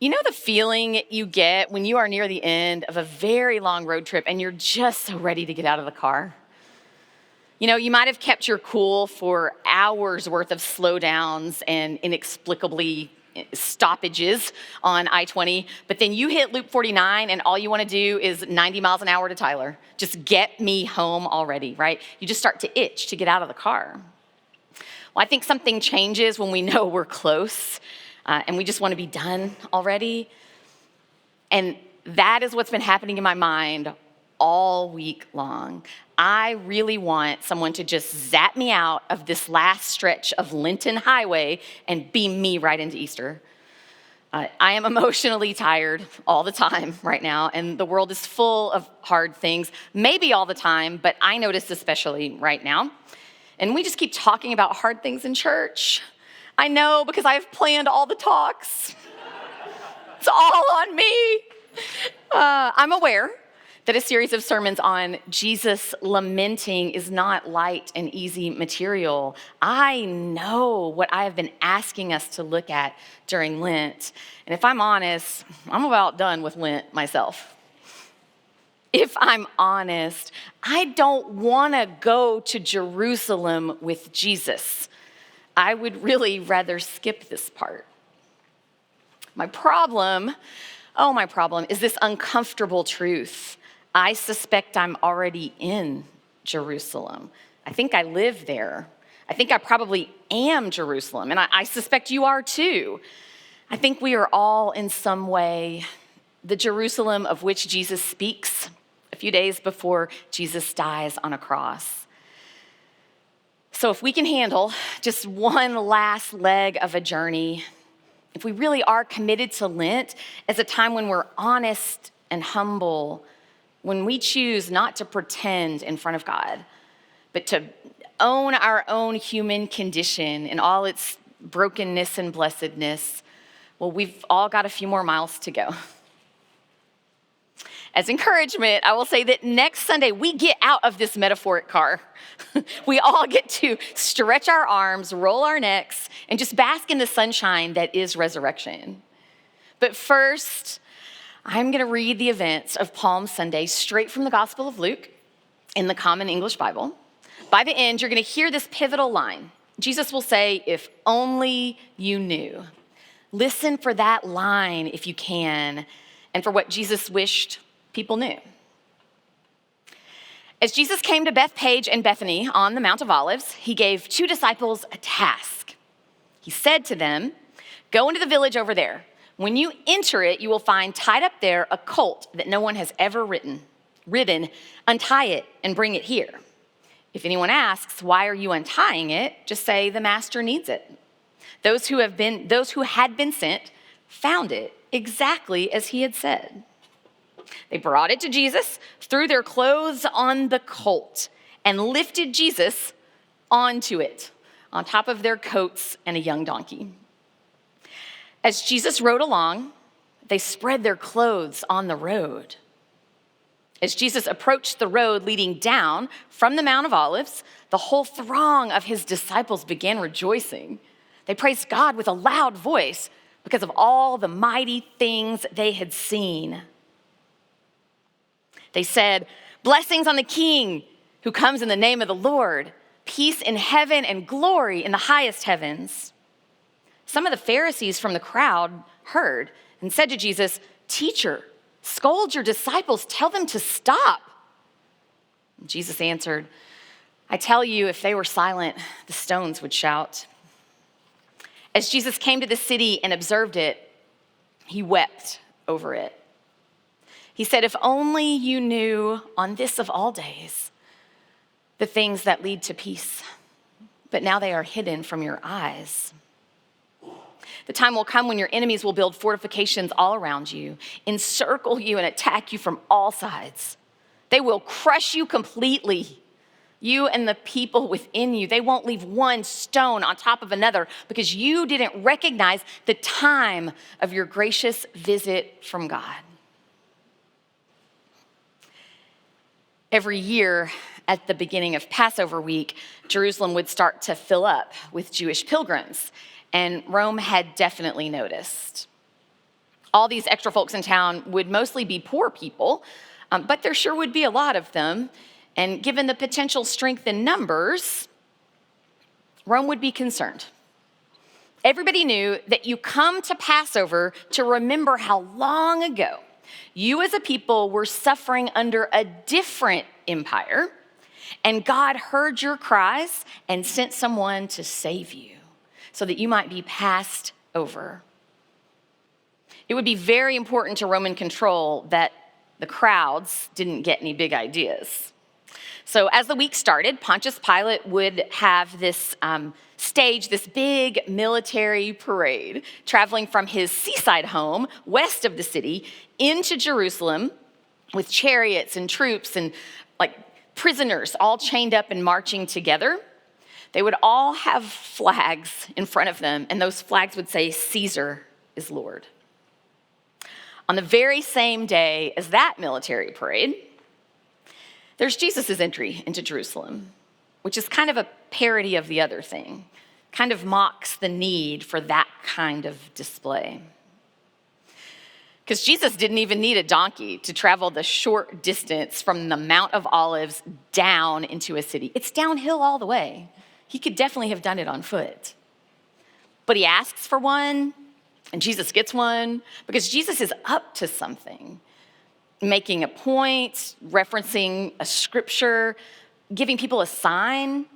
You know the feeling you get when you are near the end of a very long road trip and you're just so ready to get out of the car? You know, you might have kept your cool for hours worth of slowdowns and inexplicably stoppages on I-20, but then you hit Loop 49 and all you want to do is 90 miles an hour to Tyler. Just get me home already, right? You just start to itch to get out of the car. Well, I think something changes when we know we're close and we just want to be done already. And that is what's been happening in my mind all week long. I really want someone to just zap me out of this last stretch of Lenten highway and beam me right into Easter. I am emotionally tired all the time right now, and the world is full of hard things, maybe all the time, but I notice especially right now. And we just keep talking about hard things in church. I know, because I've planned all the talks. It's all on me. I'm aware that a series of sermons on Jesus lamenting is not light and easy material. I know what I have been asking us to look at during Lent. And if I'm honest, I'm about done with Lent myself. If I'm honest, I don't want to go to Jerusalem with Jesus. I would really rather skip this part. My problem is this uncomfortable truth. I suspect I'm already in Jerusalem. I think I live there. I think I probably am Jerusalem, and I suspect you are too. I think we are all in some way the Jerusalem of which Jesus speaks a few days before Jesus dies on a cross. So if we can handle just one last leg of a journey, if we really are committed to Lent as a time when we're honest and humble, when we choose not to pretend in front of God, but to own our own human condition in all its brokenness and blessedness, well, we've all got a few more miles to go. As encouragement, I will say that next Sunday, we get out of this metaphoric car. We all get to stretch our arms, roll our necks, and just bask in the sunshine that is resurrection. But first, I'm going to read the events of Palm Sunday straight from the Gospel of Luke in the Common English Bible. By the end, you're going to hear this pivotal line. Jesus will say, "If only you knew." Listen for that line if you can, and for what Jesus wished people knew. As Jesus came to Bethpage and Bethany on the Mount of Olives, he gave two disciples a task. He said to them, "Go into the village over there. When you enter it, you will find tied up there a colt that no one has ever ridden. Untie it and bring it here. If anyone asks, 'Why are you untying it?' just say, 'The master needs it.'" Those who had been sent found it exactly as he had said. They brought it to Jesus, threw their clothes on the colt, and lifted Jesus onto it, on top of their coats and a young donkey. As Jesus rode along, they spread their clothes on the road. As Jesus approached the road leading down from the Mount of Olives, the whole throng of his disciples began rejoicing. They praised God with a loud voice because of all the mighty things they had seen. They said, "Blessings on the King who comes in the name of the Lord, peace in heaven and glory in the highest heavens." Some of the Pharisees from the crowd heard and said to Jesus, "Teacher, scold your disciples, tell them to stop." Jesus answered, "I tell you, if they were silent, the stones would shout." As Jesus came to the city and observed it, he wept over it. He said, "If only you knew on this of all days the things that lead to peace, but now they are hidden from your eyes. The time will come when your enemies will build fortifications all around you, encircle you and attack you from all sides. They will crush you completely, you and the people within you. They won't leave one stone on top of another because you didn't recognize the time of your gracious visit from God." Every year at the beginning of Passover week, Jerusalem would start to fill up with Jewish pilgrims, and Rome had definitely noticed. All these extra folks in town would mostly be poor people, but there sure would be a lot of them. And given the potential strength in numbers, Rome would be concerned. Everybody knew that you come to Passover to remember how long ago you as a people were suffering under a different empire, and God heard your cries and sent someone to save you so that you might be passed over. It would be very important to Roman control that the crowds didn't get any big ideas. So as the week started, Pontius Pilate would have this stage this big military parade, traveling from his seaside home west of the city into Jerusalem with chariots and troops and like prisoners all chained up and marching together. They would all have flags in front of them, and those flags would say, "Caesar is Lord." On the very same day as that military parade, there's Jesus' entry into Jerusalem, which is kind of a parody of the other thing, kind of mocks the need for that kind of display. Because Jesus didn't even need a donkey to travel the short distance from the Mount of Olives down into a city. It's downhill all the way. He could definitely have done it on foot. But he asks for one, and Jesus gets one, because Jesus is up to something, making a point, referencing a scripture, giving people a sign.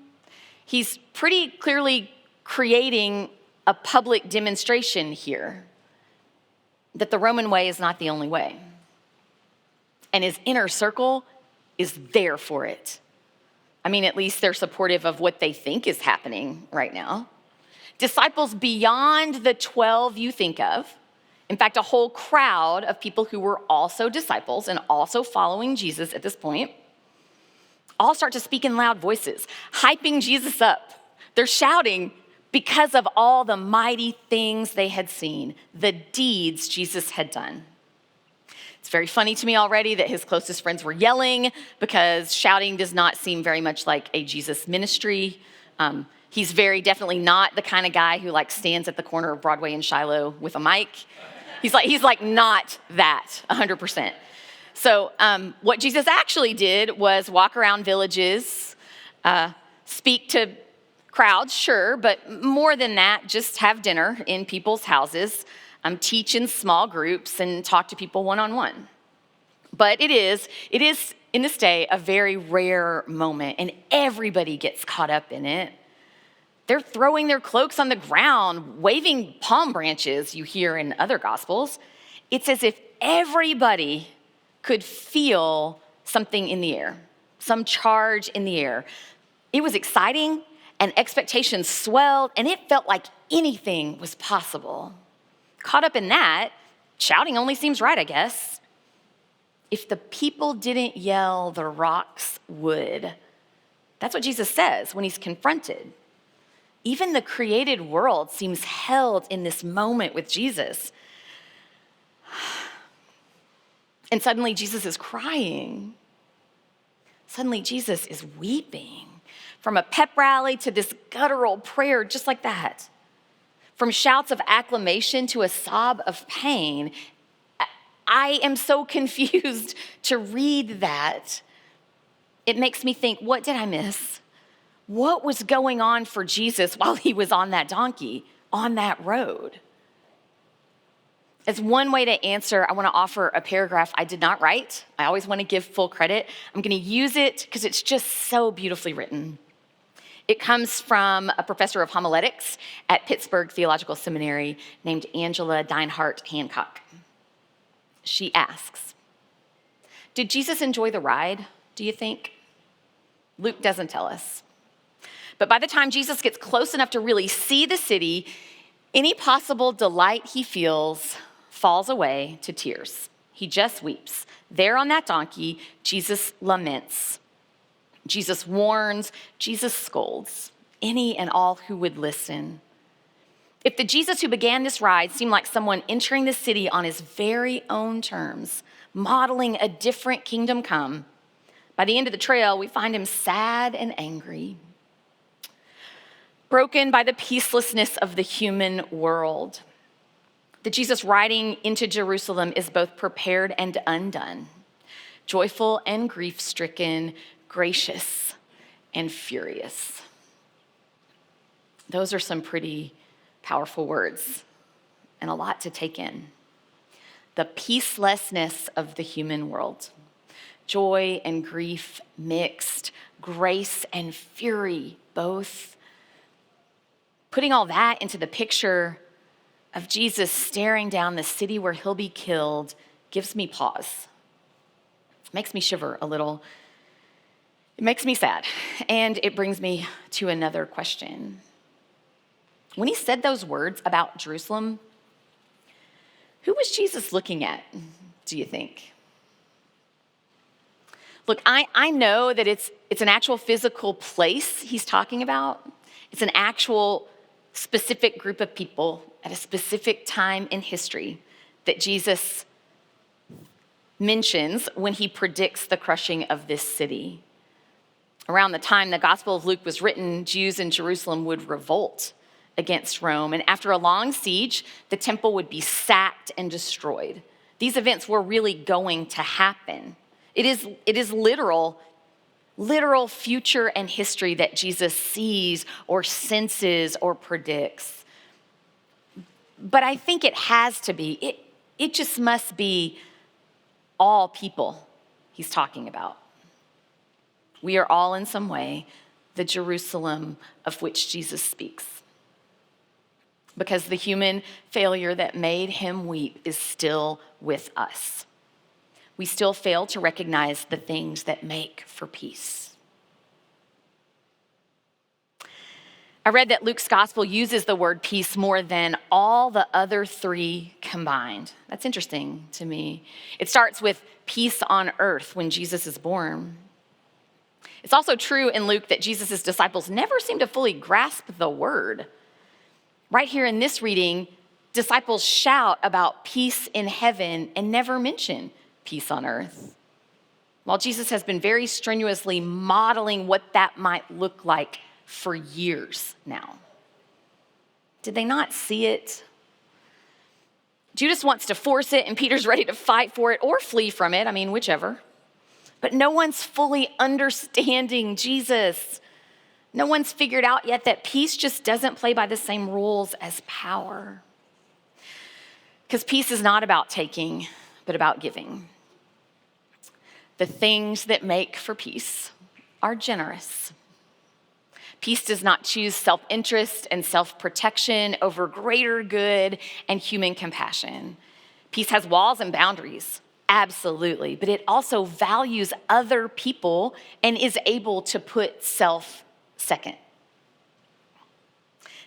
He's pretty clearly creating a public demonstration here that the Roman way is not the only way. And his inner circle is there for it. I mean, at least they're supportive of what they think is happening right now. Disciples beyond the 12 you think of, in fact, a whole crowd of people who were also disciples and also following Jesus at this point, all start to speak in loud voices, hyping Jesus up. They're shouting because of all the mighty things they had seen, the deeds Jesus had done. It's very funny to me already that his closest friends were yelling, because shouting does not seem very much like a Jesus ministry. He's very definitely not the kind of guy who like stands at the corner of Broadway and Shiloh with a mic. He's like not that 100%. So what Jesus actually did was walk around villages, speak to crowds, sure, but more than that, just have dinner in people's houses, teach in small groups, and talk to people one-on-one. But it is in this day a very rare moment, and everybody gets caught up in it. They're throwing their cloaks on the ground, waving palm branches you hear in other gospels. It's as if everybody could feel something in the air, some charge in the air. It was exciting, and expectations swelled, and it felt like anything was possible. Caught up in that, shouting only seems right, I guess. If the people didn't yell, the rocks would. That's what Jesus says when he's confronted. Even the created world seems held in this moment with Jesus. And suddenly Jesus is crying. Suddenly Jesus is weeping. From a pep rally to this guttural prayer, just like that. From shouts of acclamation to a sob of pain. I am so confused to read that. It makes me think, what did I miss? What was going on for Jesus while he was on that donkey, on that road? As one way to answer, I want to offer a paragraph I did not write. I always want to give full credit. I'm going to use it because it's just so beautifully written. It comes from a professor of homiletics at Pittsburgh Theological Seminary named Angela Deinhardt Hancock. She asks, did Jesus enjoy the ride, do you think? Luke doesn't tell us. But by the time Jesus gets close enough to really see the city, any possible delight he feels falls away to tears. He just weeps. There on that donkey, Jesus laments. Jesus warns, Jesus scolds any and all who would listen. If the Jesus who began this ride seemed like someone entering the city on his very own terms, modeling a different kingdom come, by the end of the trail, we find him sad and angry, broken by the peacelessness of the human world. that Jesus riding into Jerusalem is both prepared and undone, joyful and grief-stricken, gracious and furious. Those are some pretty powerful words and a lot to take in. The peacelessness of the human world, joy and grief mixed, grace and fury both. Putting all that into the picture of Jesus staring down the city where he'll be killed gives me pause. It makes me shiver a little. It makes me sad. And it brings me to another question. When he said those words about Jerusalem, who was Jesus looking at, do you think? Look, I know that it's an actual physical place he's talking about. It's an actual specific group of people at a specific time in history that Jesus mentions when he predicts the crushing of this city. Around the time the Gospel of Luke was written, Jews in Jerusalem would revolt against Rome, and after a long siege, the temple would be sacked and destroyed. These events were really going to happen. It is literal future and history that Jesus sees or senses or predicts. But I think it has to be. It just must be all people he's talking about. We are all in some way the Jerusalem of which Jesus speaks. Because the human failure that made him weep is still with us. We still fail to recognize the things that make for peace. I read that Luke's gospel uses the word peace more than all the other three combined. That's interesting to me. It starts with peace on earth when Jesus is born. It's also true in Luke that Jesus' disciples never seem to fully grasp the word. Right here in this reading, disciples shout about peace in heaven and never mention peace on earth. While Jesus has been very strenuously modeling what that might look like for years now. Did they not see it? Judas wants to force it and Peter's ready to fight for it or flee from it. I mean, whichever. But no one's fully understanding Jesus. No one's figured out yet that peace just doesn't play by the same rules as power. Because peace is not about taking, but about giving. The things that make for peace are generous. Peace does not choose self-interest and self-protection over greater good and human compassion. Peace has walls and boundaries, absolutely, but it also values other people and is able to put self second.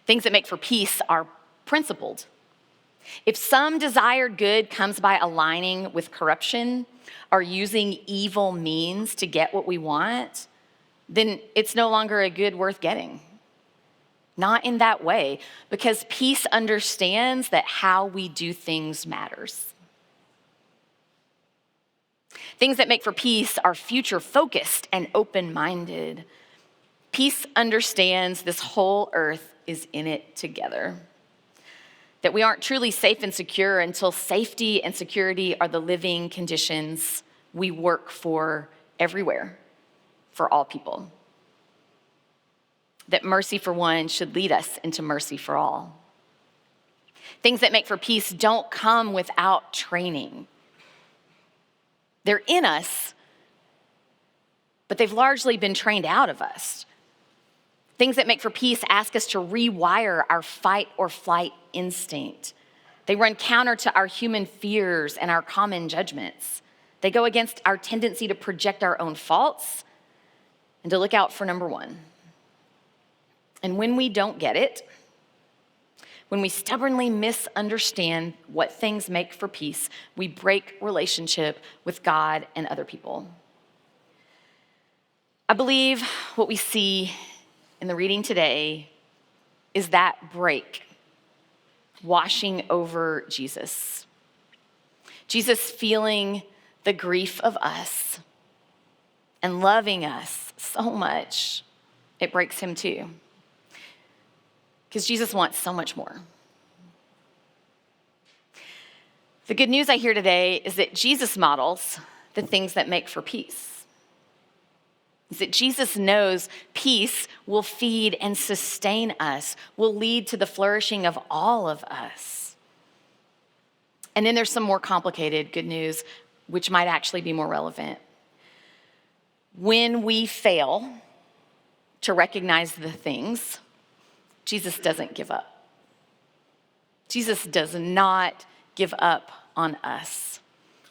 Things that make for peace are principled. If some desired good comes by aligning with corruption or using evil means to get what we want, then it's no longer a good worth getting. Not in that way, because peace understands that how we do things matters. Things that make for peace are future-focused and open-minded. Peace understands this whole earth is in it together. That we aren't truly safe and secure until safety and security are the living conditions we work for everywhere, for all people. That mercy for one should lead us into mercy for all. Things that make for peace don't come without training. They're in us, but they've largely been trained out of us. Things that make for peace ask us to rewire our fight or flight instinct. They run counter to our human fears and our common judgments. They go against our tendency to project our own faults and to look out for number one. And when we don't get it, when we stubbornly misunderstand what things make for peace, we break relationship with God and other people. I believe what we see in the reading today is that break washing over Jesus. Jesus feeling the grief of us and loving us so much, it breaks him too. Because Jesus wants so much more. The good news I hear today is that Jesus models the things that make for peace. Is that Jesus knows peace will feed and sustain us, will lead to the flourishing of all of us. And then there's some more complicated good news, which might actually be more relevant. When we fail to recognize the things, Jesus doesn't give up. Jesus does not give up on us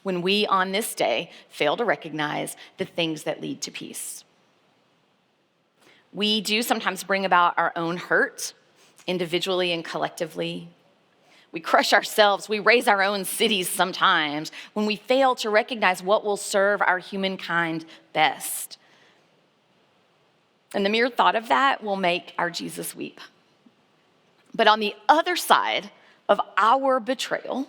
when we on this day fail to recognize the things that lead to peace. We do sometimes bring about our own hurt, individually and collectively. We crush ourselves, we raise our own cities sometimes when we fail to recognize what will serve our humankind best. And the mere thought of that will make our Jesus weep. But on the other side of our betrayal,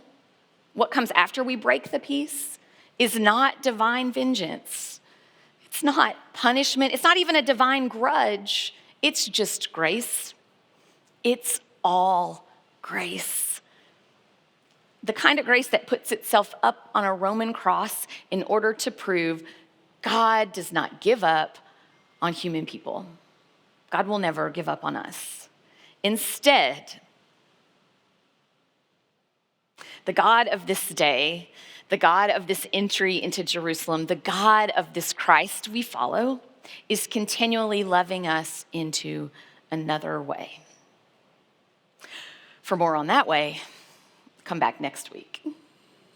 what comes after we break the peace is not divine vengeance. It's not punishment. It's not even a divine grudge. It's just grace. It's all grace. The kind of grace that puts itself up on a Roman cross in order to prove God does not give up on human people. God will never give up on us. Instead, the God of this day, the God of this entry into Jerusalem, the God of this Christ we follow, is continually loving us into another way. For more on that way, come back next week.